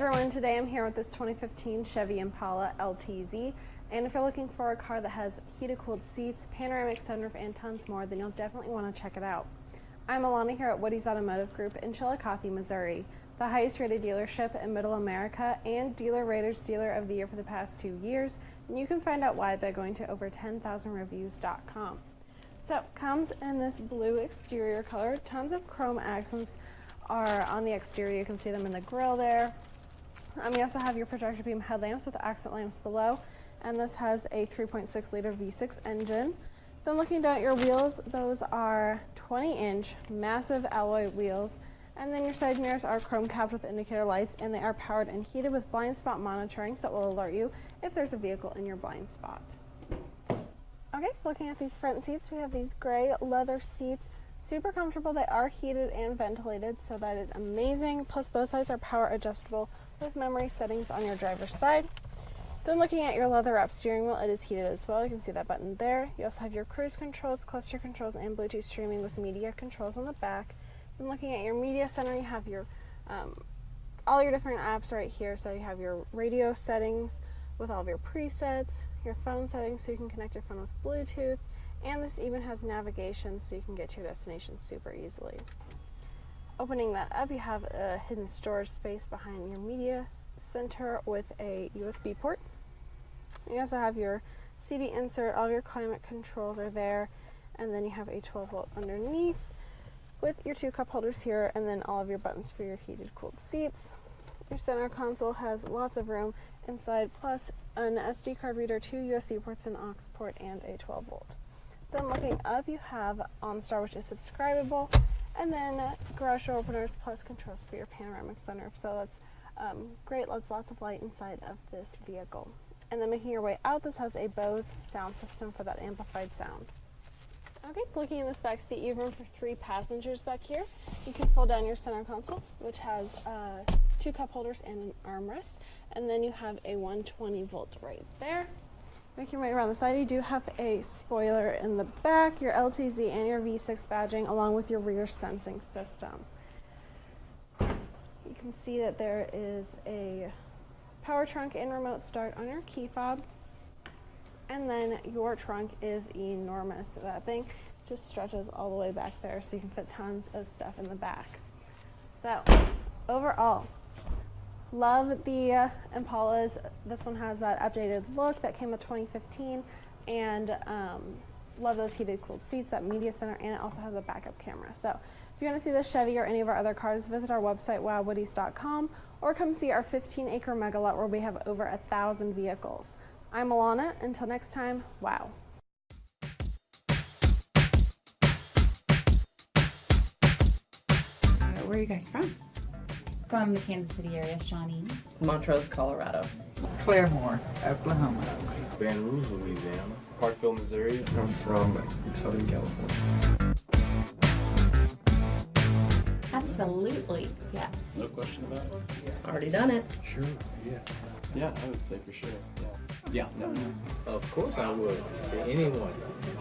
everyone, today I'm here with this 2015 Chevy Impala LTZ, and if you're looking for a car that has heated cooled seats, panoramic sunroof, and tons more, then you'll definitely want to check it out. I'm Alana here at WowWoodys Automotive Group in Chillicothe, Missouri, the highest rated dealership in Middle America and Dealer Rater's Dealer of the Year for the past 2 years, and you can find out why by going to over10,000reviews.com. So it comes in this blue exterior color. Tons of chrome accents are on the exterior. You can see them in the grille there. You also have your projector beam headlamps with accent lamps below, and this has a 3.6 liter V6 engine. Then looking down at your wheels, those are 20-inch massive alloy wheels, and then your side mirrors are chrome capped with indicator lights, and they are powered and heated with blind spot monitoring, so it will alert you if there's a vehicle in your blind spot. Okay, so looking at these front seats, we have these gray leather seats. Super comfortable. They are heated and ventilated, so that is amazing. Plus both sides are power adjustable with memory settings on your driver's side. Then looking at your leather wrapped steering wheel, it is heated as well. You can see that button there. You also have your cruise controls, cluster controls, and Bluetooth streaming with media controls on the back. Then looking at your media center, you have your all your different apps right here. So you have your radio settings with all of your presets, your phone settings so you can connect your phone with Bluetooth, and this even has navigation so you can get to your destination super easily. Opening that up, you have a hidden storage space behind your media center with a USB port. You also have your CD insert, all of your climate controls are there, and then you have a 12-volt underneath with your 2 cup holders here, and then all of your buttons for your heated cooled seats. Your center console has lots of room inside, plus an SD card reader, 2 USB ports, an aux port, and a 12-volt. Then looking up, you have OnStar, which is subscribable, and then garage door openers plus controls for your panoramic sunroof. So that's great, lots of light inside of this vehicle. And then making your way out, this has a Bose Sound System for that amplified sound. Okay, looking in this back seat, you have room for 3 passengers back here. You can fold down your center console, which has 2 cup holders and an armrest, and then you have a 120-volt right there. Making your way around the side, you do have a spoiler in the back, your LTZ and your V6 badging, along with your rear sensing system. You can see that there is a power trunk and remote start on your key fob. And then your trunk is enormous. That thing just stretches all the way back there, so you can fit tons of stuff in the back. So, overall, love the Impalas. This one has that updated look that came with 2015, and love those heated cooled seats, that media center, and it also has a backup camera. So if you want to see this Chevy or any of our other cars, visit our website WowWoodys.com, or come see our 15-acre mega lot where we have over 1,000 vehicles. I'm Alana. Until next time, wow. Where are you guys from? From the Kansas City area, Shawnee. Montrose, Colorado. Claremore, Oklahoma. Baton Rouge, Louisiana. Parkville, Missouri. I'm from Southern California. Absolutely, yes. No question about it? Already done it. Sure, yeah. Yeah, I would say for sure. Yeah, no. Of course I would. To anyone,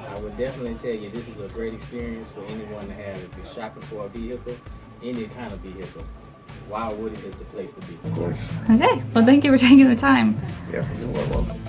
I would definitely tell you this is a great experience for anyone to have. If you're shopping for a vehicle, any kind of vehicle, WowWoodys is the place to be. Of course. Okay, well thank you for taking the time. Yeah, you're welcome.